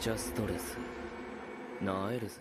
ちゃストレスなえるぜ。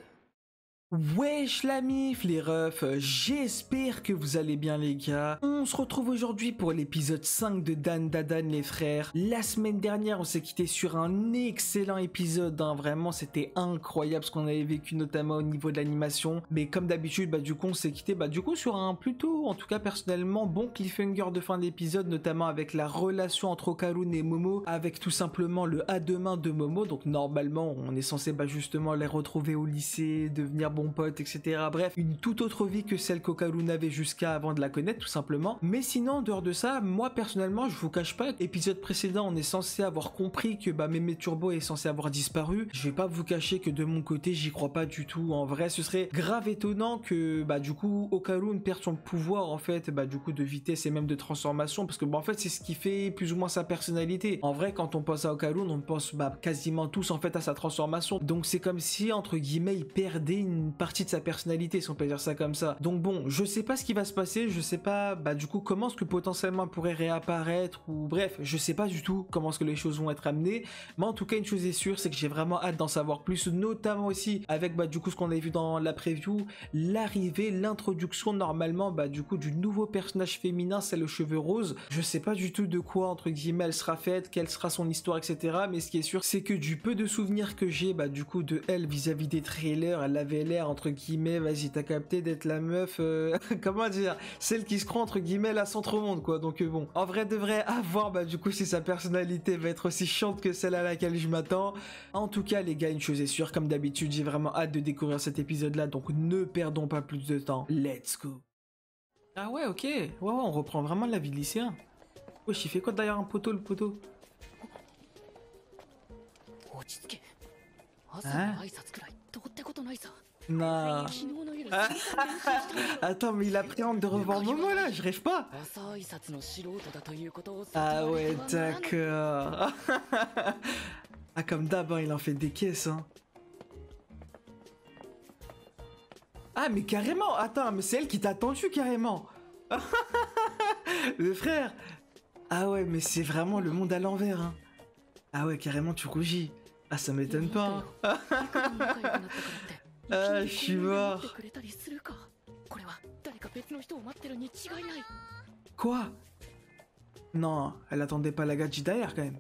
Wesh la mif les refs, j'espère que vous allez bien les gars. On se retrouve aujourd'hui pour l'épisode 5 de Dan Dadan les frères. La semaine dernière on s'est quitté sur un excellent épisode, hein. Vraiment c'était incroyable ce qu'on avait vécu notamment au niveau de l'animation. Mais comme d'habitude du coup on s'est quitté sur un plutôt, en tout cas personnellement, bon cliffhanger de fin d'épisode, notamment avec la relation entre Okarun et Momo, avec tout simplement le à deux mains de Momo. Donc normalement on est censé justement les retrouver au lycée, devenir bon pote, etc. Bref, une toute autre vie que celle qu'Okarun avait jusqu'à avant de la connaître, tout simplement. Mais sinon, en dehors de ça, moi personnellement, je vous cache pas, épisode précédent, on est censé avoir compris que Mémé Turbo est censé avoir disparu. Je vais pas vous cacher que de mon côté, j'y crois pas du tout. En vrai, ce serait grave étonnant que du coup, Okarun perde son pouvoir en fait, du coup de vitesse et même de transformation, parce que en fait, c'est ce qui fait plus ou moins sa personnalité. En vrai, quand on pense à Okarun, on pense quasiment tous en fait à sa transformation. Donc c'est comme si entre guillemets, il perdait une partie de sa personnalité, si on peut dire ça comme ça. Donc bon, je sais pas ce qui va se passer, je sais pas du coup comment est-ce que potentiellement elle pourrait réapparaître, ou bref, je sais pas du tout comment est-ce que les choses vont être amenées, mais en tout cas une chose est sûre, c'est que j'ai vraiment hâte d'en savoir plus, notamment aussi avec du coup ce qu'on avait vu dans la preview, l'arrivée, l'introduction normalement du coup du nouveau personnage féminin, c'est le cheveu rose. Je sais pas du tout de quoi entre guillemets elle sera faite, quelle sera son histoire, etc. Mais ce qui est sûr, c'est que du peu de souvenirs que j'ai du coup de elle vis-à-vis des trailers, elle avait l'air entre guillemets, vas-y t'as capté, d'être la meuf, comment dire, celle qui se croit entre guillemets la centre-monde quoi. Donc bon, en vrai devrait avoir du coup si sa personnalité va être aussi chiante que celle à laquelle je m'attends. En tout cas les gars, une chose est sûre, comme d'habitude j'ai vraiment hâte de découvrir cet épisode là, donc ne perdons pas plus de temps, let's go. Ah ouais, ok, ouais, on reprend vraiment la vie de lycéen. Wesh, il fait quoi derrière un poteau, le poteau? Hein? Non. Attends, mais il appréhende de revoir Momo là, je rêve pas. Ah ouais, d'accord. Ah, comme d'hab, hein, il en fait des caisses, hein. Ah, mais carrément, attends, mais c'est elle qui t'a attendu carrément. Le frère. Ah ouais, mais c'est vraiment le monde à l'envers, hein. Ah ouais, carrément, tu rougis. Ah, ça m'étonne pas, hein. Ah, je suis mort. Quoi? Non, elle attendait pas la gadji derrière quand même.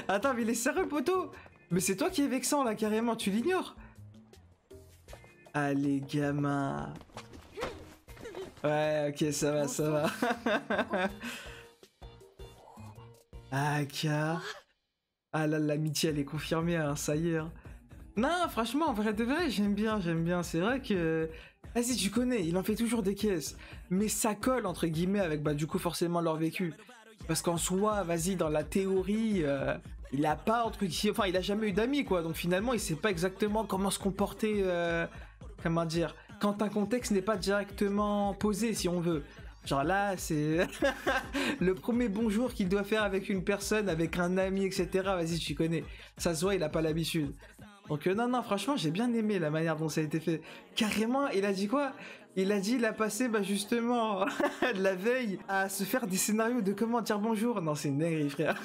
Attends, mais il est sérieux, poteau? Mais c'est toi qui es vexant là, carrément, tu l'ignores? Allez, gamin. Ouais, ok, ça va, ça va. Ah, Aka. Ah là, l'amitié, elle est confirmée, hein, ça y est. Hein. Non, franchement, en vrai de vrai, j'aime bien. C'est vrai que... Vas-y, tu connais, il en fait toujours des caisses. Mais ça colle, entre guillemets, avec, du coup, forcément, leur vécu. Parce qu'en soi, vas-y, dans la théorie, il a pas, entre guillemets... Enfin, il a jamais eu d'amis, quoi. Donc, finalement, il sait pas exactement comment se comporter... Comment dire? Quand un contexte n'est pas directement posé, si on veut. Genre là, c'est le premier bonjour qu'il doit faire avec une personne, avec un ami, etc. Vas-y, tu connais. Ça se voit, il a pas l'habitude. Donc non, franchement, j'ai bien aimé la manière dont ça a été fait. Carrément, il a dit quoi? Il a dit, il a passé justement la veille à se faire des scénarios de comment dire bonjour. Non, c'est une dinguerie, frère.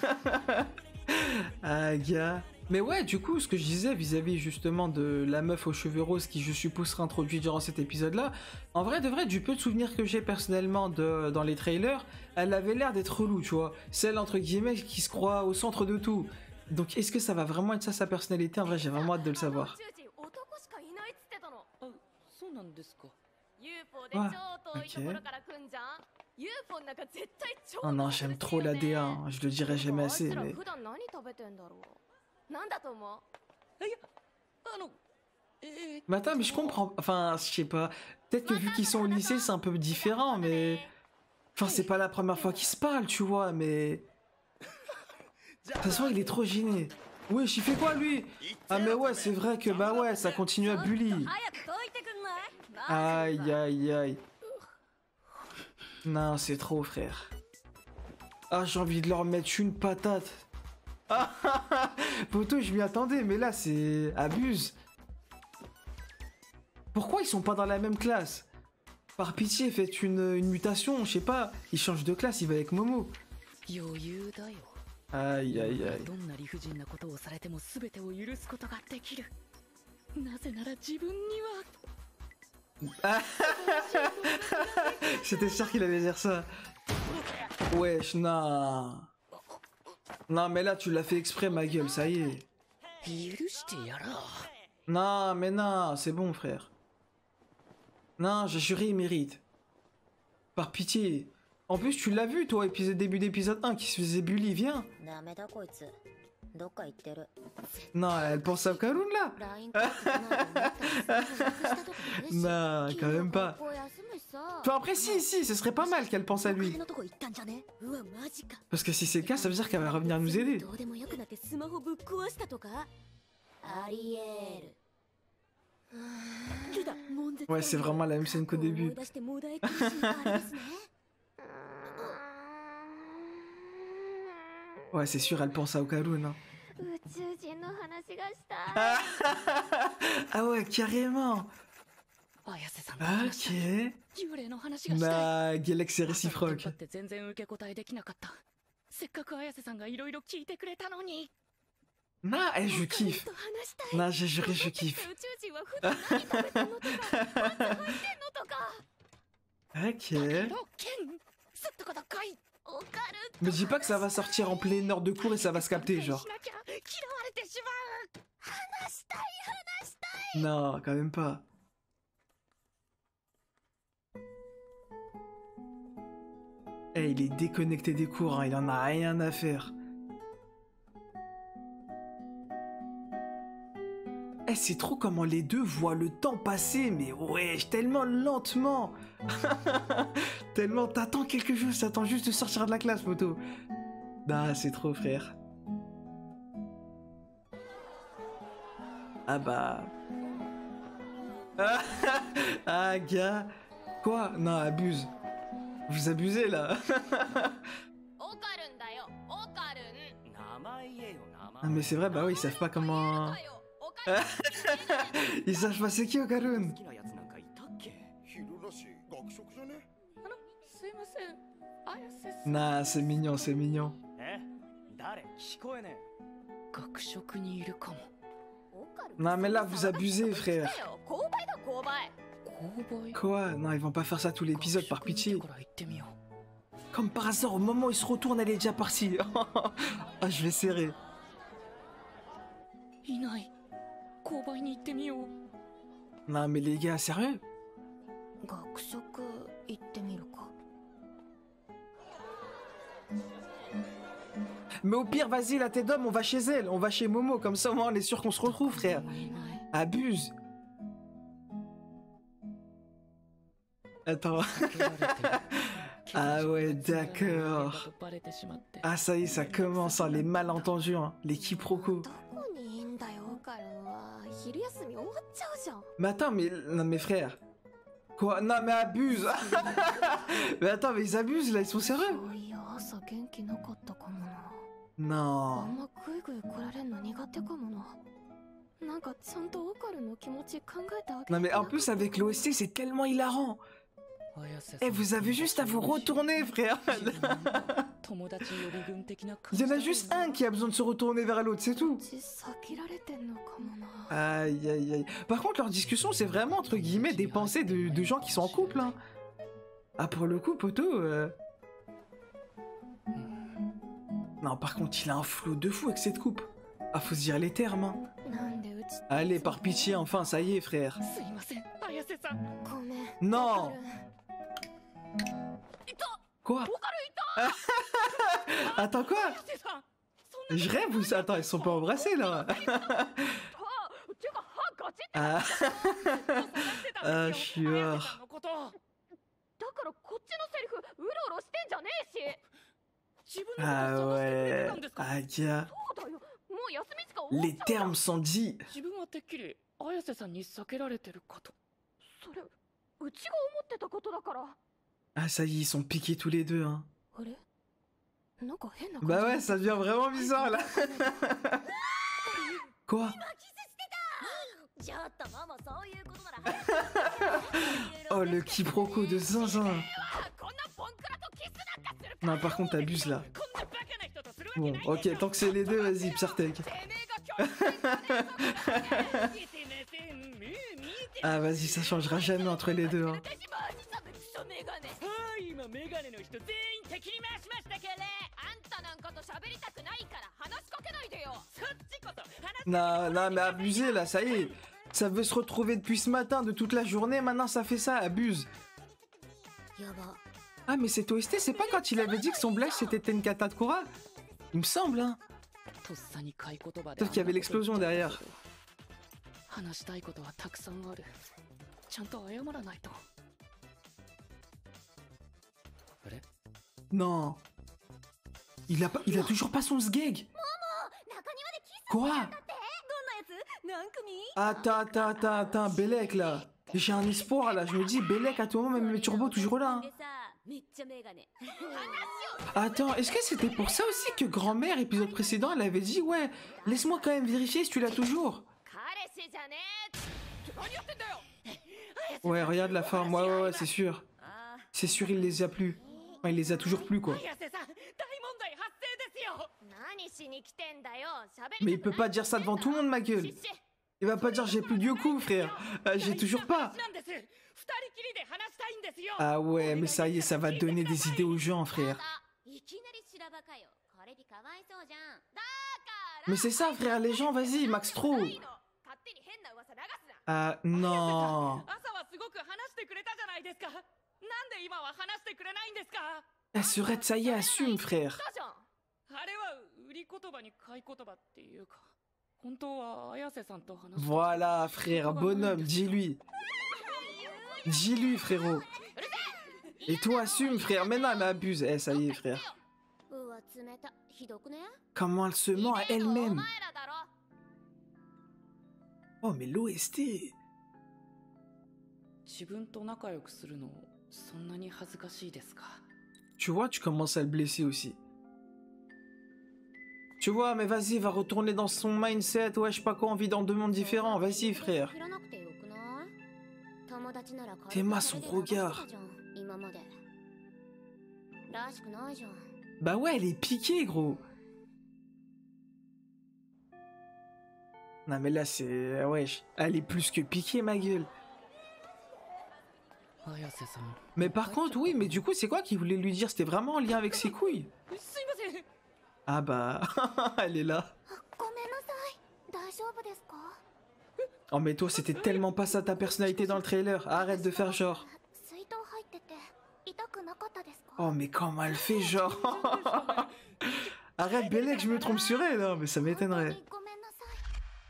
Ah, gars. Mais ouais, du coup, ce que je disais vis-à-vis justement de la meuf aux cheveux roses qui, je suppose, sera introduite durant cet épisode-là, en vrai de vrai, du peu de souvenirs que j'ai personnellement dans les trailers, elle avait l'air d'être relou, tu vois. Celle, entre guillemets, qui se croit au centre de tout. Donc, est-ce que ça va vraiment être ça, sa personnalité? En vrai, j'ai vraiment hâte de le savoir. Ouais, ok. Oh non, j'aime trop la DA, hein. Je le dirai jamais assez, mais... Mais attends, mais je comprends... Enfin, je sais pas. Peut-être que vu qu'ils sont au lycée, c'est un peu différent, mais... Enfin, c'est pas la première fois qu'ils se parlent, tu vois, mais... De toute façon, il est trop gêné. Wesh, il fait quoi, lui? Ah, mais ouais, c'est vrai que, ouais, ça continue à bully. Aïe, aïe, aïe. Non, c'est trop, frère. Ah, j'ai envie de leur mettre une patate. Poto, je m'y attendais, mais là, c'est... Abuse. Pourquoi ils sont pas dans la même classe? Par pitié, faites une mutation, je sais pas. Il change de classe, il va avec Momo. Aïe, aïe, aïe. どんな理不尽なことをされても全てを許すことができる。なぜなら自分には J'étais sûr qu'il allait dire ça. Wesh, non. Non, mais là, tu l'as fait exprès, ma gueule, ça y est. 許してやろう。 Non, mais non, c'est bon, frère. Non, j'ai juré, il mérite. Par pitié. En plus, tu l'as vu, toi, début d'épisode 1, qui se faisait bully, viens. ダメだこいつどっか行ってる Non, elle pense à Kaloun, là. ライン返ってこないと思ったらスマホなくしたとかねえし Non, quand même pas. 学校休むしさ Enfin, après, si, ce serait pas mal qu'elle pense à お金 lui. のとこ行ったんじゃねうわマジか Parce que si c'est le cas, ça veut dire qu'elle va revenir nous aider. どうでもよくなってスマホぶっ壊したとかありえる Ouais, c'est vraiment la même scène qu'au 思い début. 出してもだえ苦しいあれですね Ouais, c'est sûr, elle pense à Kaloun. Hein. 宇宙人の話がしたい Ah ouais, carrément. 綾瀬さんと話したい。 Ok. 幽霊の話がしたい。 Nah, Galaxy 朝の電 réciproque. 話って全然受け答えできなかった。せっかく綾瀬さんがいろいろ聞いてくれたのに。 Nah, eh, je 他の kiffe. 人話したい Nah, j'ai juré, je kiffe. 宇宙人は普段何食べてんのとかパンツ履いてんのとか Ok. ロケンすっとこどっこい。 オカル Me dis pas que ça va sortir en pleine heure de cours et ça va se capter, genre. しなきゃ嫌われてしまう。話したい話したい Non, quand même pas. Eh, il est déconnecté des cours, hein, il en a rien à faire. Eh, c'est trop comment les deux voient le temps passer, mais ouais, tellement lentement. Tellement, t'attends quelque chose, t'attends juste de sortir de la classe, moto. Nah, c'est trop, frère. Ah bah... Ah, gars. Quoi? Non, abuse. Vous abusez, là. オカルンだよオカルン名前言えよ名前 Ah, mais c'est vrai, bah oui, ils savent pas comment... オカルン Ils savent pas c'est qui, Okarun. 好きなやつなんかいたっけ昼らしい学食じゃねすいません。綾瀬さん。 Nah, c'est mignon, c'est mignon. え誰聞こえね学食にいるかも。 オカルン Non, mais là, vous abusez, frère. 購買だ購買購買。 Quoi? Non, ils vont pas faire ça tout l'épisode, par 学食見て pitié. から行ってみよう。 Comme par hasard, au moment où il se retourne, elle est déjà partie. Ah, je vais serrer. いない。購買に行ってみよう。 Non, mais les gars, sérieux? 学食行ってみるか Mais au pire, vas-y, la tête d'homme, on va chez elle. On va chez Momo, comme ça, au moins, on est sûr qu'on se retrouve, frère. いない。 Abuse. Attends. 避けられてる。 Ah ouais, d'accord. だとバレてしまって。 Ah, ça y est, ça commence, hein, les malentendus, hein, les quiproquos. どこにいいんだよオカルンは昼休み終わっちゃうじゃん Mais attends, mais... Non, mais frère. Quoi? Non, mais abuse. Mais attends, mais ils abusent, là, ils sont sérieux. そういや朝元気なかったかもなあ Non. んまグイグイ来られんの苦手かもななんかちゃんとオカルンの気持ち考えたわけ Non, mais en plus, avec l'OST, c'est tellement hilarant. 綾瀬さん Eh, vous avez juste à vous retourner, frère. 友達予備軍的な Il y en a juste un qui a besoin de se retourner vers l'autre, c'est tout. ち避けられてんのかもな Aïe, aïe, aïe. Par contre, leur discussion, c'est vraiment, entre guillemets, des pensées de gens qui sont en couple, hein. Ah, pour le coup, poto... Non, par contre, il a un flow de fou avec cette coupe. Ah, faut se dire les termes, hein. なんでうち Allez, par pitié, enfin, ça y est, frère. すいません。綾瀬さん。ごめん Non. Quoi? Attends, quoi? 綾瀬さん。そんな Je rêve ou ça? Attends, ils sont pas embrassés, là. てか歯ガチって Ah, してたんですよ。 ah, 綾 chieur. 瀬さんのこと。だからこっちのセリフうろうろしてんじゃねえし自分のこと Ah 探してくれて ouais. たんですか。 Ah, gars. そうだよもう休みしか終わ Les っちゃう termes sont dits. 自分はてっきり綾瀬さんに避けられてるかと。それうちが思ってたことだから Ah, ça y est, ils sont piqués tous les deux, hein. あれなんか変な Bah ouais, ça devient vraiment bizarre, là. Quoi? ちょっとママそういうことなら Oh, le quiproquo de zinzin. こんなボンクラとキスなんかする Non, par contre, t'abuses, là. こんなバカな人とする Bon, ok, tant que c'est les deux, vas-y, Psartek. Ah, vas-y, ça changera jamais entre les deux. Hein. はい今メガネの人全員敵に回しましたからあんたなんかと喋りたくないから話しかけないでよ。そっちこそ話 Non, non, mais abusé là, ça y est. Ça veut se retrouver depuis ce matin, de toute la journée, maintenant ça fait ça, abuse. やば。 Ah, mais cet OST, c'est pas quand il avait dit que son blast c'était Tenkata Tkora? Il me semble, hein. とっさに買い言葉で Peut-être qu'il y avait l'explosion derrière. 話したいことはたくさんある。ちゃんと謝らないと。あれ Non. Il a toujours pas son sgeg. 中庭でキス Quoi? どんなやつ？何組？ Attends, Bellec là. J'ai un espoir là, je me dis Bellec à tout moment, même mes turbos toujours là. Hein. めっちゃメガネ。 Attends, est-ce que c'était pour ça aussi que grand-mère, épisode précédent, elle avait dit ouais, laisse-moi quand même vérifier si tu l'as toujours. 彼氏じゃねえ。何やってんだよ Ouais, regarde la forme, ouais, c'est sûr. あ C'est sûr, il les a plus. Enfin, il les a toujours plus quoi. 綾瀬さん大問題発生ですよ何しに来てんだよ。喋りたくない Mais il peut pas dire ça devant tout le monde, ma gueule. シッシ Il va pas dire j'ai plus de Yoku, frère. J'ai toujours pas. なんです二人きりで話したいんですよ Ah ouais, mais ça y est, ça va donner des idées aux gens, frère. いきなり修羅場かよ。これでかわいそうじゃん。だから Mais c'est ça, frère, les gens, vas-y, Max trop. ないの。勝手に変な噂流すな。 Ah non. 朝はすごく話してくれたじゃないですかなんで今は話してくれないんですか La surette, ça y est, assume, frère. そうじゃん。あれは売り言葉に買い言葉っていうか本当は綾瀬さんと話して Voilà, frère, bonhomme, dis-lui. Dis-lui, frérot. Et toi, assume, frère. Mais non, mais abuse. Eh, ça y est, frère. うわ、冷た。ひどくね。 Comment elle se ment à お elle-même. 前らだろ。 Oh, mais l'OST. 自分と仲良くするのそんなに恥ずかしいですか Tu vois, tu commences à le blesser aussi. Tu vois, mais vas-y, va retourner dans son mindset. Ouais, je sais pas quoi, on vit dans deux mondes différents. Vas-y, frère. 知らなくてよくない？友達なら T'aimes son regard. 今まで。らしくないじゃん。 Bah ouais, elle est piquée, gros. Non, mais là, c'est... Ouais, elle est plus que piquée, ma gueule. 綾瀬さん Mais par contre, oui, mais du coup, c'est quoi qu'il voulait lui dire? C'était vraiment en lien avec ses couilles? すいません Ah bah, elle est là. ごめんなさい。大丈夫ですか？ Oh, mais toi, c'était tellement pas ça ta personnalité dans le trailer. Arrête de faire genre. 水筒入ってて痛くなかったですか？ Oh, mais comment elle fait genre? Arrête, Bellec, je me trompe sur elle, non, mais ça m'étonnerait. ごめんなさい。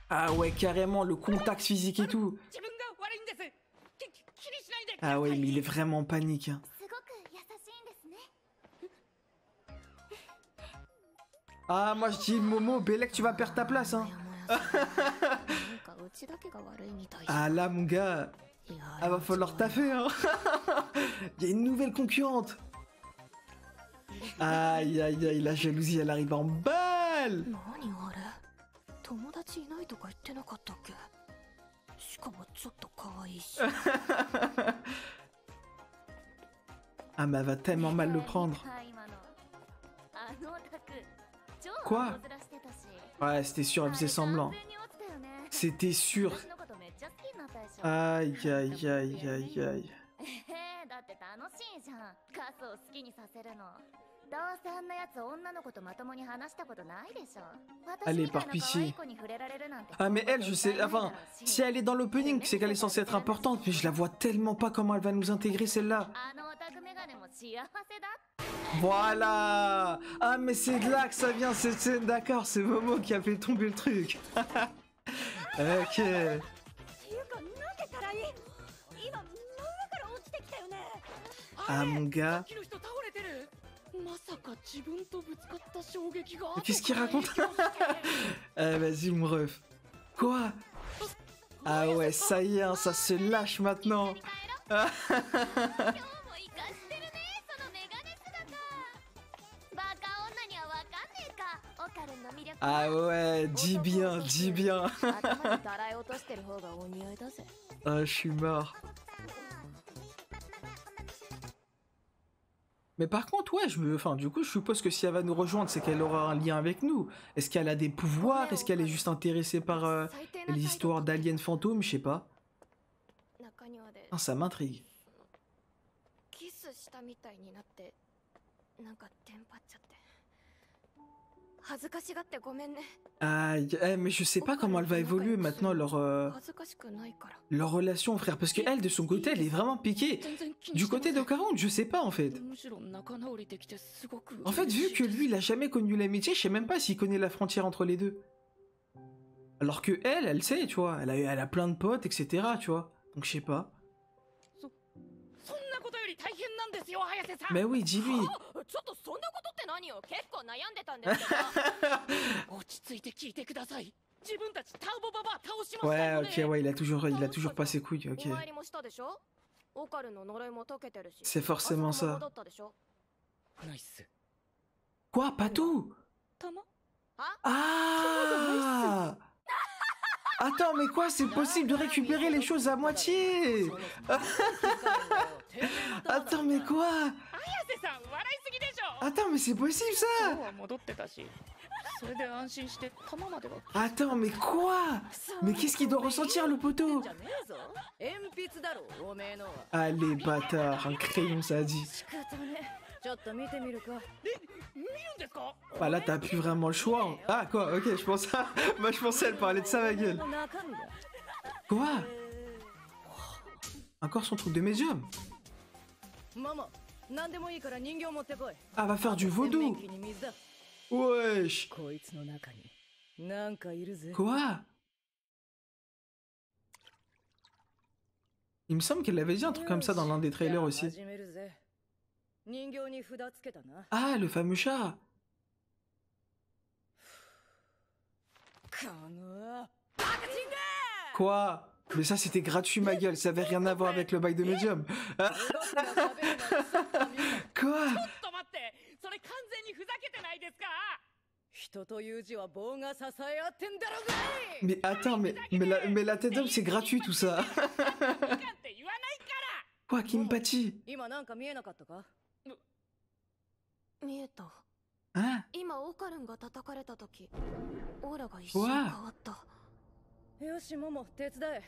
Ah ouais, carrément, le contact physique et tout. 自分が悪いんです気にしないで Ah ouais, mais il est vraiment en panique. Hein. すごく優しいんですね。 Ah, moi je dis Momo, Bellec, tu vas perdre ta place, hein. なんかうちだけが悪いみたい。 Ah là, mon gars, いや ah va falloir taffer, hein. Il y a une nouvelle concurrente. Aïe, aïe, aïe, la jalousie, elle arrive en balle. 何あれ？友達いないとか言ってなかったっけ？しかもちょっと可愛いし。 Ah, mais elle va tellement mal le prendre. Quoi? Ouais, c'était sûr, elle faisait semblant. C'était sûr. Aïe, aïe, aïe, aïe, aïe. だって楽しいじゃん。カスを好きにさせるの。どうせあんなやつ女の子とまともに話したことないでしょ。 Allez, par pitié. Ah, mais elle, je sais. Enfin, si elle est dans l'opening, c'est qu'elle est censée être importante, mais je la vois tellement pas comment elle va nous intégrer celle-là. Voilà. Ah, mais c'est de là que ça vient, d'accord, c'est Momo qui a fait tomber le truc. Ok. Ah, mon gars. さっきの人倒れてるまさか自分とぶつかった衝撃が Mais qu'est-ce qu'il raconte? Vas-y, mon ref. Quoi? Ah ouais, ça y est, hein, ça se lâche maintenant. Ah ouais, dis bien, dis bien. Ah, je suis mort. Mais par contre, ouais, enfin, du coup, je suppose que si elle va nous rejoindre, c'est qu'elle aura un lien avec nous. Est-ce qu'elle a des pouvoirs? Est-ce qu'elle est juste intéressée par les histoires d'aliens fantômes? Je sais pas. 中庭で Ah, ça m'intrigue. キスしたみたいになってなんかテンパっちゃって恥ずかしがってごめんね Aïe, mais je sais pas comment elle va évoluer maintenant恥ずかしくないから leur relation, frère. Parce que elle, de son côté, elle est vraiment piquée. 全然気に Du してま côté せん d'Ocaron, je sais pas en fait. むしろ仲直りできてすごく En fait, vu que lui, il a jamais connu l'amitié, je sais même pas s'il connaît la frontière entre les deux. Alors que elle sait, tu vois. Elle a plein de potes, etc., tu vois. Donc je sais pas. そんなことより大変なんですよ早瀬さん Mais oui, dis-lui. ちょっとそんなことって何よ結構悩んでたんですけど落ち着いて聞いてください自分たちターボババア倒しました Ouais, よね ok, ouais, il a toujours pas ses couilles, ok. お参りもしたでしょオカルの呪いも解けてるし C'est forcément あそこも ça. 戻ったでしょ ナイス Quoi, pas tout? 玉 Ah! Attends, mais quoi, c'est possible de récupérer les choses à moitié? Attends, mais quoi? 早瀬さん笑いすぎでしょ Attends, mais c'est possible 今 ça? 日は戻ってたしそれで安心して玉までは Attends, mais quoi? Mais qu'est-ce qu'il doit ressentir le poteau? じゃねえぞ鉛筆だろおめえのは Allez, bâtard, un crayon, ça a dit. 仕方ねちょっと見てみるか見るんですか Bah là, t'as plus vraiment le choix. Hein. Ah, quoi? Ok, je pense à... Bah, je pensais elle parlait de ça, ma gueule. の中身だ Quoi? Encore son truc de médium? ママ何でもいいから人形持ってこい Ah, va faire du 洗 vaudou. 面器に水だ Wesh. こいつの中になんかいるぜ Quoi? Il me semble qu'elle avait dit un truc comme ça dans l'un des trailers aussi. 始めるぜ人形に札つけたな Ah, le fameux chat. この Quoi? Mais ça, c'était gratuit, ma gueule. Ça avait rien à voir avec le bail de médium. 動きが喋るならさっと見ろ Quoi? ちょっと待ってそれ完全にふざけてないですか人という字は棒が支え合ってんだろうがい Mais attends, mais la tête d'homme, c'est gratuit tout ça. いかんって言わないか Quoi, Kimpachi? 今なんか見えなかったか見えた Hein? 今オカルンが叩かれた時オーラが一瞬変わったよしモモ手伝え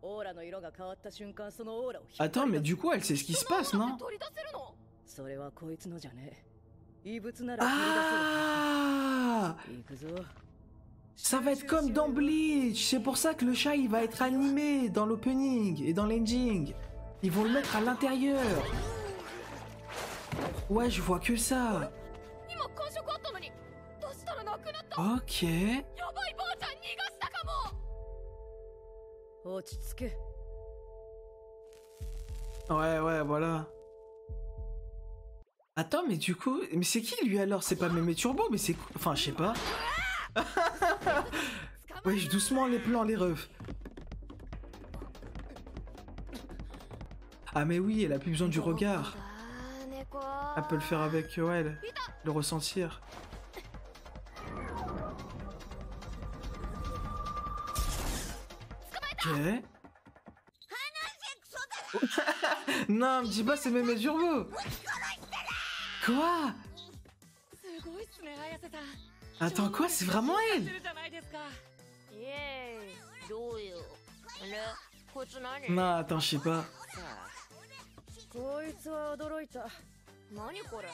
オーラの色が変わった瞬間そのオーラを Attends, mais du coup, elle sait ce qui se passe, non? 取り出せるのそれはこいつのじゃねえ異物なら取 Ah! り出せる行くぞ Ça va être comme dans Bleach. C'est pour ça que le chat, il va être animé dans l'opening et dans l'ending. Ils vont le mettre à l'intérieur. Ouais, je vois que ça. 今感触あったのにどうしたらなくなった Ok. やばいばあちゃん逃がしたかも落ち着け Ouais, voilà. Attends, mais du coup, mais c'est qui lui alors? C'est pas Mémé Turbo, mais c'est... Enfin, je sais pas. Wesh, doucement les plans, les refs. Ah mais oui, elle a plus besoin du regard. 猫 Elle peut le faire avec, ouais, le ressentir. Ok. Non, me dis pas c'est Mémé Turbo. Quoi? すごいっすね綾瀬さん Attends, quoi? C'est vraiment して elle? るじゃないですかイエーイどうよねこいつ何 Non, attends, je sais pas. こいつは驚いた何これ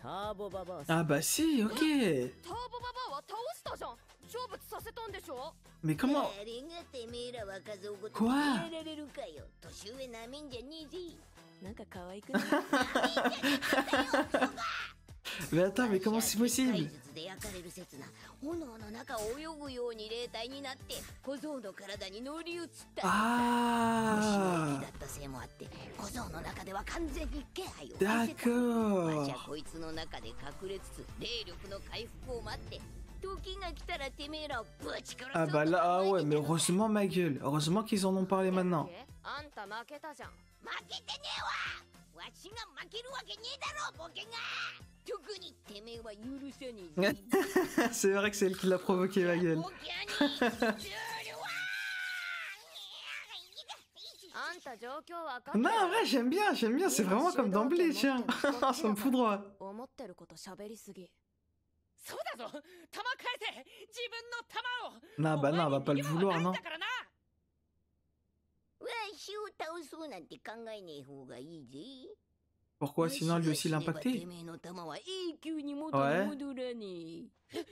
ターボババア Ah bah si, ok. ターボババアは倒したじゃん成仏させたんでしょ Mais comment? 誰がてめえら若造ごと怖いやられるかよ年上なめんじゃねえぜなんか可愛くない Mais attends, mais comment c'est 体 possible? 術で焼かれる刹那炎の中を泳ぐように霊体になって小僧の体に乗り移った虫の Ah 手だったせいもあって小僧の中では完全に気配を D'accord じゃあこいつの中で隠れつつ霊力の回復を待って時が来たらてめえらをぶち殺す Ah bah là, ah ouais, mais heureusement ma gueule. Heureusement qu'ils en ont parlé maintenant. あんた負けたじゃん負けてねえわわしが負けるわけねえだろボケが特にてめえは許せねえぜ C'est vrai que c'est elle qui l'a provoqué, ma gueule. ボケにするわあんた状況わかってる Non, en vrai, j'aime bien, c'est vraiment comme d'emblée, tiens. Ça me fout droit. 思ってること喋りすぎ。そうだぞ、弾返せ、自分の弾を。 Non, bah non, on va pas le お前に逃げ場は vouloir, ないん non. だからな。わしを倒そうなんて考えねえ方がいいぜ。 Pourquoi sinon lui aussi l'impacter? てめえの弾は永久に元に戻らねえ。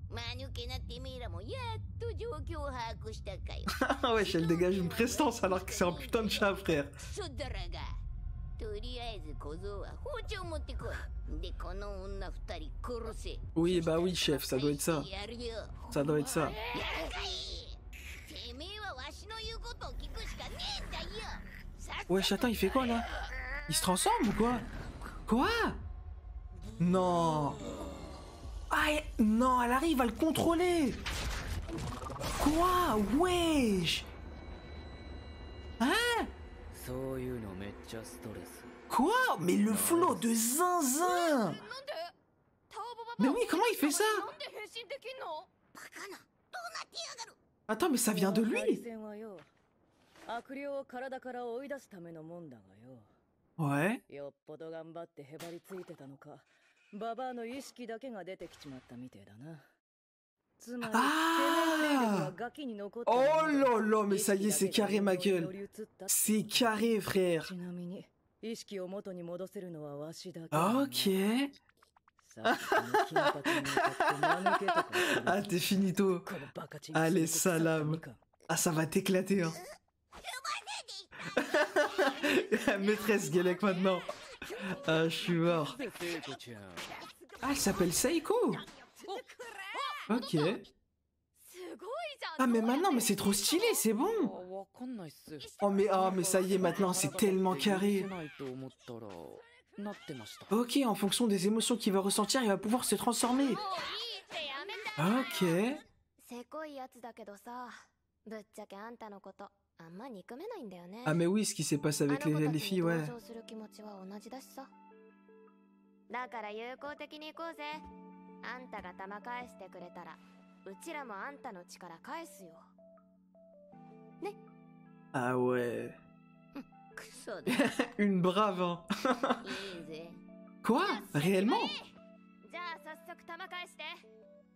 間抜けなてめえらもやっと状況を把握したかよ。 Ah ouais, elle dégage une prestance alors que c'est un putain de chat, frère. クソだらが。とりあえず小僧は包丁持ってこい。で、この女二人殺せ。 Oui, bah oui, chef, ça doit être ça. やるよ。 Ça doit être ça. やるかい。てめえはわしの言うことを聞くしかねえんだよ。さっさと Wesh, attends, il fait quoi là? Il se transforme ou quoi? Quoi? Non. Ah, non, elle arrive à le contrôler. Quoi? Wesh. Hein? Quoi? Mais le flow de zinzin. なんでタオボババ Mais oui, comment il fait ça? なんで変身できんの？バカな。どうなってやがる。 Attends, mais ça vient de 対 lui? 戦はよ、悪霊を体から追い出すためのもんだがよ。 Ouais. よっぽど頑張ってへばりついてたのか、ババアの意識だけが出てきちまったみてえだな。つまり、てめえの霊力はガキに残ったま Oh まで là là, mais ça y est, c'est carré, ma 意識だけ gueule. が乗り移った。 C'est carré, frère. ちなみに、意識を元に戻せるのはわしだけ。 Ok. さっきの金髪に向かって間抜けとかする Ah, t'es finito. このバカチンコ Allez, 腐った salam. みかん。 Ah, ça va t'éclater, hein. Maîtresse Galek maintenant. Ah, je suis mort. Ah, elle s'appelle Seiko. Ok. すごいじゃん。 Ah, mais maintenant, mais c'est trop stylé, c'est あ、 bon. わかんないっす。 Oh, mais ça y est, maintenant, c'est tellement carré. ないと思ったらなってました。 Ok, en fonction des émotions qu'il va ressentir, il va pouvoir se transformer. もういいってやめて。 Ok. せこいやつだけどさ、ぶっちゃけあんたのことあんま憎めないんだよね。 Ah, mais oui, ce qui s'est passé avec あの子た les ち filles, に ouais. 同情する気持ちは同じだしさ。だから友好的に行こうぜ。あんたが弾返してくれたら、うちらもあんたの力返すよ。 Ah ouais. クソだ。 Une brave, hein. いいぜ。 Quoi? Réellement? じゃあ早速弾返して。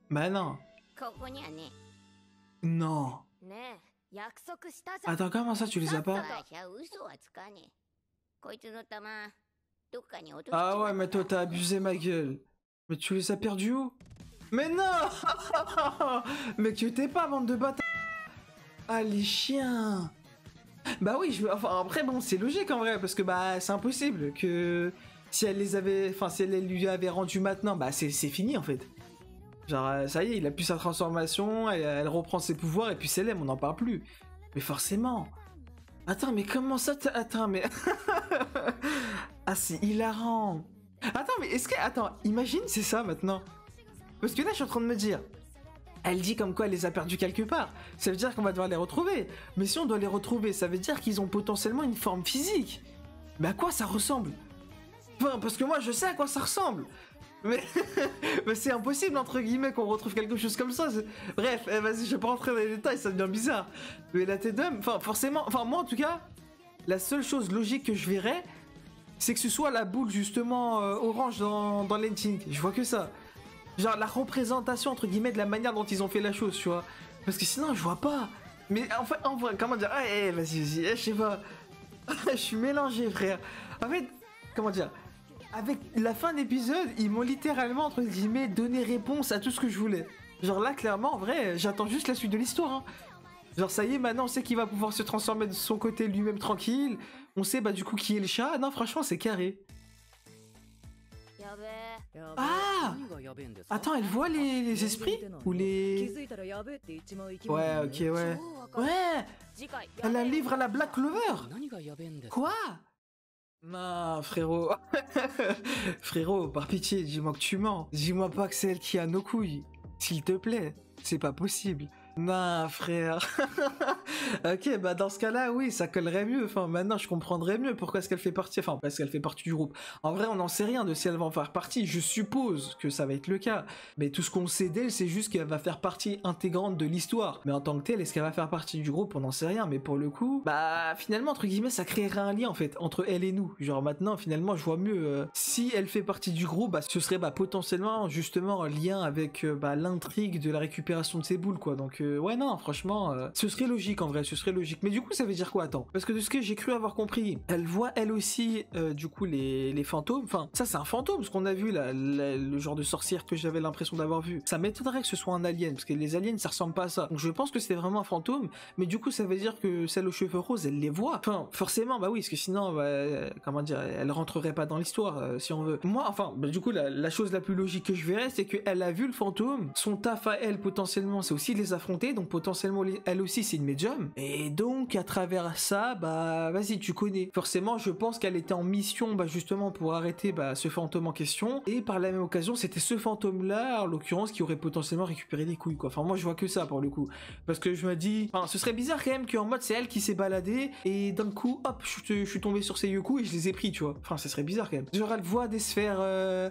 Bah non. ここにはね。 Non. ねえ、約束したじゃん。 Attends, comment ça, tu les as pas? わしゃ嘘はつかねえ。こいつの玉、どっかに落としち Ah ま ouais, った mais toi, t'as abusé, ma gueule. Mais tu les as perdus où? Mais non. Mais tu t'es pas, bande de bâtards. Ah, les chiens. Bah oui, enfin, après, bon, c'est logique en vrai, parce que bah, c'est impossible que si elle les avait, enfin, si elle les lui avait rendu maintenant, bah, c'est fini en fait. Genre, ça y est, il a plus sa transformation, elle reprend ses pouvoirs, et puis c'est l'aime, on n'en parle plus. Mais forcément. Attends, mais comment ça Attends, mais... Ah, c'est hilarant. Attends, mais est-ce que... Attends, imagine, c'est ça maintenant. Parce que là, je suis en train de me dire... Elle dit comme quoi elle les a perdus quelque part. Ça veut dire qu'on va devoir les retrouver. Mais si on doit les retrouver, ça veut dire qu'ils ont potentiellement une forme physique. Mais à quoi ça ressemble? Enfin, parce que moi, je sais à quoi ça ressemble. Mais, mais c'est impossible, entre guillemets, qu'on retrouve quelque chose comme ça. Bref, vas-y, je vais pas rentrer dans les détails, ça devient bizarre. Mais la tête d'homme, enfin, forcément... Enfin, moi, en tout cas, la seule chose logique que je verrais, c'est que ce soit la boule, justement, orange dans l'ending. Je vois que ça. Genre, la représentation, entre guillemets, de la manière dont ils ont fait la chose, tu vois. Parce que sinon, je vois pas. Mais en vrai, comment dire? Vas-y, je sais pas. Je suis mélangé, frère. En fait, comment dire? Avec la fin d'épisode, ils m'ont littéralement, entre guillemets, donné réponse à tout ce que je voulais. Genre là, clairement, en vrai, j'attends juste la suite de l'histoire. Hein. Genre, ça y est, maintenant, on sait qu'il va pouvoir se transformer de son côté lui-même tranquille. On sait, bah, du coup, qui est le chat. Non, franchement, c'est carré. やべえ。 Ah! Attends, elle voit les esprits? Ou 気 les... づいたらやべえって言っちまう生き物 Ouais, だね ok, ouais. 超わかる。 Ouais! 次回 Elle a un livre à la Black Clover! 何がやべえんですか？ Quoi? Non, frérot. Frérot, par pitié, dis-moi que tu mens. Dis-moi pas que c'est elle qui a nos couilles. S'il te plaît, c'est pas possible. Non, frère. Ok, bah dans ce cas-là, oui, ça collerait mieux. Enfin, maintenant, je comprendrais mieux pourquoi est-ce qu'elle fait partie. Enfin, parce qu'elle fait partie du groupe. En vrai, on n'en sait rien de si elle va en faire partie. Je suppose que ça va être le cas. Mais tout ce qu'on sait d'elle, c'est juste qu'elle va faire partie intégrante de l'histoire. Mais en tant que telle, est-ce qu'elle va faire partie du groupe? On n'en sait rien. Mais pour le coup, bah finalement, entre guillemets, ça créerait un lien en fait entre elle et nous. Genre maintenant, finalement, je vois mieux. Si elle fait partie du groupe, bah ce serait bah potentiellement justement un lien avec bah l'intrigue de la récupération de ses boules, quoi. Donc ouais, non, franchement, ce serait logique en vrai, ce serait logique. Mais du coup, ça veut dire quoi? Attends, parce que de ce que j'ai cru avoir compris, elle voit elle aussi du coup les fantômes. Enfin, ça c'est un fantôme, ce qu'on a vu là, le genre de sorcière que j'avais l'impression d'avoir vu. Ça m'étonnerait que ce soit un alien, parce que les aliens ça ressemble pas à ça. Donc je pense que c'était vraiment un fantôme, mais du coup ça veut dire que celle aux cheveux roses, elle les voit. Enfin, forcément, bah oui, parce que sinon, bah, comment dire, elle rentrerait pas dans l'histoire si on veut. Moi, enfin, bah, du coup, la chose la plus logique que je verrais, c'est qu'elle a vu le fantôme. Son taf à elle, potentiellement, c'est aussi de les affronter. Donc potentiellement, elle aussi, c'est une médium. Et donc, à travers ça, bah, vas-y, tu connais. Forcément, je pense qu'elle était en mission, bah, justement, pour arrêter bah, ce fantôme en question. Et par la même occasion, c'était ce fantôme-là, en l'occurrence, qui aurait potentiellement récupéré les couilles, quoi. Enfin, moi, je vois que ça, pour le coup. Parce que je me dis, enfin, ce serait bizarre quand même qu'en mode, c'est elle qui s'est baladée, et d'un coup, hop, je suis tombé sur ses yoku et je les ai pris, tu vois. Enfin, ça serait bizarre quand même. Genre, elle voit des sphères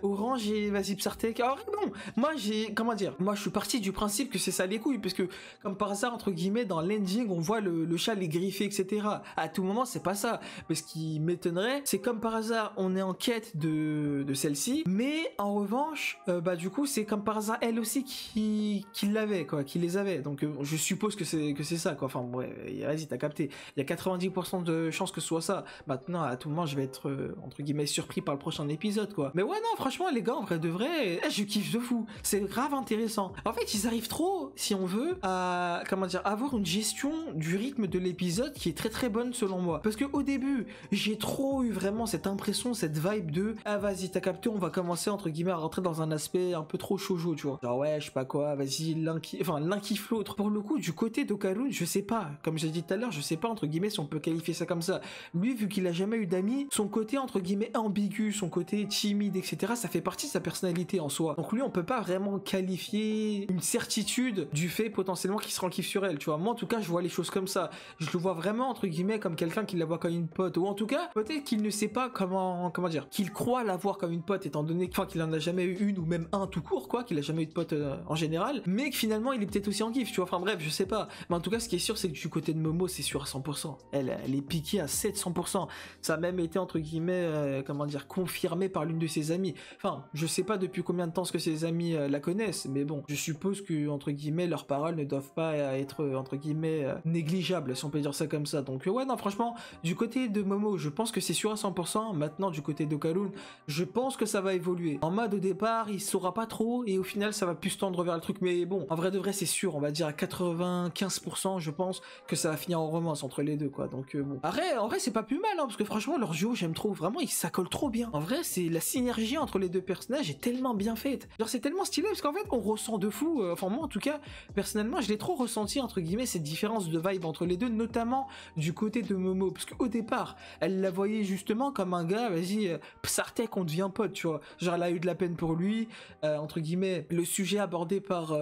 orange et vas-y, Psartek. Alors, bon, moi, comment dire, moi, je suis parti du principe que c'est ça les couilles, parce que, comme par hasard, entre guillemets, dans l'ending, on voit le chat les griffer, etc. À tout moment, c'est pas ça. Mais ce qui m'étonnerait, c'est comme par hasard, on est en quête de celle-ci, mais en revanche, bah, du coup, c'est comme par hasard, elle aussi qui l'avait, quoi, qui les avait. Donc, je suppose que c'est ça, quoi. Enfin, ouais, vas-y, t'as capté. Il y a 90% de chances que ce soit ça. Maintenant, à tout moment, je vais être, entre guillemets, surpris par le prochain épisode, quoi. Mais ouais, non, franchement, les gars, en vrai de vrai, je kiffe de fou. C'est grave intéressant. En fait, ils arrivent trop, si on veut, à, comment dire, avoir une gestion du rythme de l'épisode qui est très très bonne selon moi. Parce que au début, j'ai trop eu vraiment cette impression, cette vibe de ah vas-y, t'as capté, on va commencer entre guillemets à rentrer dans un aspect un peu trop shoujo, tu vois. Genre ouais, je sais pas quoi, vas-y, l'un kiffe l'autre. Pour le coup, du côté d'Okarun, je sais pas. Comme j'ai dit tout à l'heure, je sais pas entre guillemets si on peut qualifier ça comme ça. Lui, vu qu'il a jamais eu d'amis, son côté entre guillemets ambigu, son côté timide, etc., ça fait partie de sa personnalité en soi. Donc lui, on peut pas vraiment qualifier une certitude du fait potentiellement qu'il se rend kiff sur elle, tu vois. Moi, en tout cas, je vois les choses comme ça. Je le vois vraiment entre guillemets comme quelqu'un qui la voit comme une pote, ou en tout cas, peut-être qu'il ne sait pas comment dire, qu'il croit la voir comme une pote, étant donné qu'il en a jamais eu une ou même un tout court, quoi, qu'il a jamais eu de pote en général, mais que finalement, il est peut-être aussi en kiff, tu vois. Enfin bref, je sais pas. Mais en tout cas, ce qui est sûr, c'est que du côté de Momo, c'est sûr à 100%. Elle est piquée à 700%. Ça a même été entre guillemets, comment dire, confirmé par l'une de ses amies. Enfin, je sais pas depuis combien de temps ce que ses amis la connaissent, mais bon, je suppose que entre guillemets leurs paroles ne doivent pas être entre guillemets négligeables, si on peut dire ça comme ça. Donc ouais, non, franchement, du côté de Momo, je pense que c'est sûr à 100%. Maintenant, du côté d'Okarun, je pense que ça va évoluer. En mode au départ, il saura pas trop et au final, ça va plus se tendre vers le truc. Mais bon, en vrai de vrai, c'est sûr, on va dire à 95%, je pense que ça va finir en romance entre les deux, quoi. Donc bon. En vrai, c'est pas plus mal, hein, parce que franchement, leur duo, j'aime trop. Vraiment, ça colle trop bien. En vrai, c'est la synergie entre les deux personnages est tellement bien faite. Genre, c'est tellement stylé parce qu'en fait, on ressent de fou. Enfin, moi, en tout cas, personnellement, je l'ai trop ressenti entre guillemets cette différence de vibe entre les deux, notamment du côté de Momo, parce qu'au départ, elle la voyait justement comme un gars, vas-y, Psartek, on devient pote, tu vois. Genre, elle a eu de la peine pour lui, entre guillemets, le sujet abordé par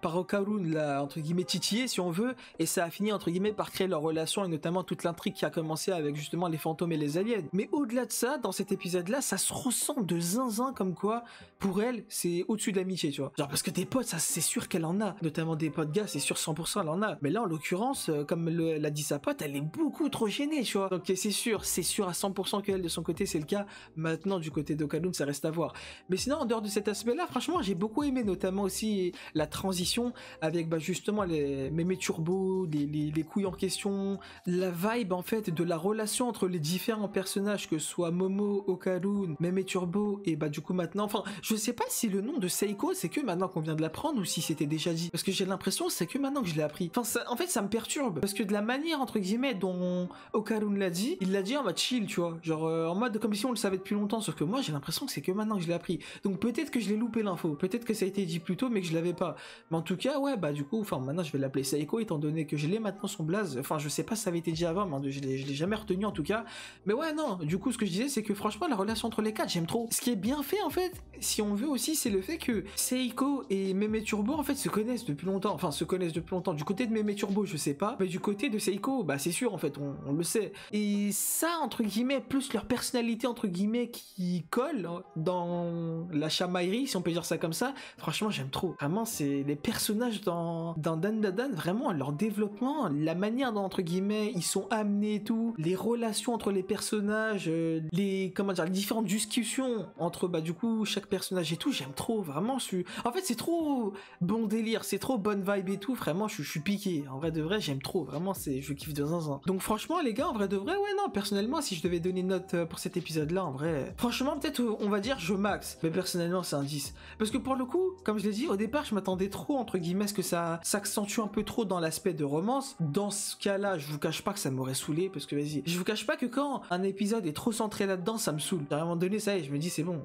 Okarun, là, entre guillemets, titillé, si on veut, et ça a fini, entre guillemets, par créer leur relation, et notamment toute l'intrigue qui a commencé avec, justement, les fantômes et les aliens. Mais au-delà de ça, dans cet épisode-là, ça se ressent de zinzin, comme quoi, pour elle, c'est au-dessus de l'amitié, tu vois. Genre, parce que des potes, ça, c'est sûr qu'elle en a, notamment des potes gars, c'est sûr 100% elle en a. Mais là, en l'occurrence, comme l'a dit sa pote, elle est beaucoup trop gênée, tu vois. Donc, c'est sûr à 100% qu'elle, de son côté, c'est le cas. Maintenant, du côté d'Okarun, ça reste à voir. Mais sinon, en dehors de cet aspect-là, franchement, j'ai beaucoup aimé, notamment aussi la transition avec, bah, justement, les mémés turbo, les couilles en question, la vibe, en fait, de la relation entre les différents personnages, que ce soit Momo, Okarun, mémé turbo, et bah, du coup, maintenant, enfin, je sais pas si le nom de Seiko, c'est que maintenant qu'on vient de l'apprendre, ou si c'était déjà dit. Parce que j'ai l'impression, c'est que maintenant que je l'ai appris. Enfin, ça, en fait, ça me perturbe. Parce que de la manière, entre guillemets, dont Okarun l'a dit, il l'a dit en mode chill, tu vois. Genre, en mode comme si on le savait depuis longtemps. Sauf que moi, j'ai l'impression que c'est que maintenant que je l'ai appris. Donc peut-être que je l'ai loupé l'info. Peut-être que ça a été dit plus tôt, mais que je l'avais pas. Mais en tout cas, ouais, bah du coup, enfin, maintenant je vais l'appeler Seiko, étant donné que je l'ai maintenant son blaze. Enfin, je sais pas si ça avait été dit avant, mais je l'ai jamais retenu en tout cas. Mais ouais, non, du coup, ce que je disais, c'est que franchement, la relation entre les quatre, j'aime trop. Ce qui est bien fait, en fait, si on veut aussi, c'est le fait que Seiko et Mémé Turbo, en fait, se connaissent depuis longtemps, enfin se connaissent depuis longtemps. Du côté de Mémé Turbo, je sais pas, mais du côté de Seiko, bah c'est sûr en fait, on le sait. Et ça, entre guillemets, plus leur personnalité, entre guillemets, qui colle dans la chamaillerie, si on peut dire ça comme ça, franchement j'aime trop. Vraiment, c'est les personnages dans Dan Da Dan, vraiment leur développement, la manière dont, entre guillemets, ils sont amenés et tout, les relations entre les personnages, les différentes discussions entre, bah du coup, chaque personnage et tout, j'aime trop, vraiment, en fait, c'est trop bon délire, c'est trop bonne vibe et tout, vraiment, je suis piqué, en vrai de vrai, j'aime trop, vraiment, je kiffe de zinzin. Donc franchement, les gars, en vrai de vrai, ouais, non, personnellement, si je devais donner une note pour cet épisode-là, en vrai, franchement, peut-être, on va dire, je max, mais personnellement, c'est un 10. Parce que pour le coup, comme je l'ai dit, au départ, je m'attendais trop, entre guillemets, à ce que ça s'accentue un peu trop dans l'aspect de romance. Dans ce cas-là, je vous cache pas que ça m'aurait saoulé, parce que vas-y, je vous cache pas que quand un épisode est trop centré là-dedans, ça me saoule. À un moment donné, ça y est, je me dis, c'est bon,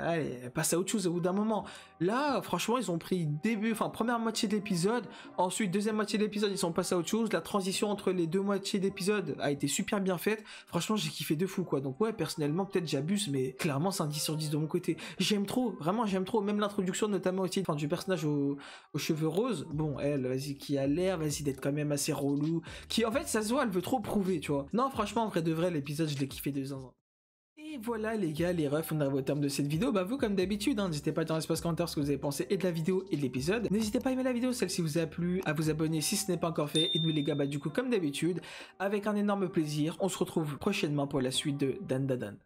allez, passe à autre chose au bout d'un moment. Là, franchement, ils ont pris première moitié de l'épisode, ensuite, deuxième moitié de l'épisode, ils sont passés à autre chose. La transition entre les deux moitiés d'épisode a été super bien faite. Franchement, j'ai kiffé de fou, quoi. Donc ouais, personnellement, peut-être j'abuse, mais clairement, c'est un 10 sur 10 de mon côté. J'aime trop, vraiment, j'aime trop. Même l'introduction, notamment aussi, du personnage aux cheveux roses. Bon, elle, vas-y, qui a l'air, vas-y, d'être quand même assez relou. Qui, en fait, ça se voit, elle veut trop prouver, tu vois. Non, franchement, en vrai de vrai, l'épisode, je l'ai kiffé de zinzin. Et voilà les gars, les refs, on arrive au terme de cette vidéo. Bah vous comme d'habitude, n'hésitez pas dans l'espace commentaire ce que vous avez pensé et de la vidéo et de l'épisode. N'hésitez pas à aimer la vidéo, celle-ci vous a plu, à vous abonner si ce n'est pas encore fait. Et nous les gars, bah du coup comme d'habitude, avec un énorme plaisir, on se retrouve prochainement pour la suite de Dan Da Dan.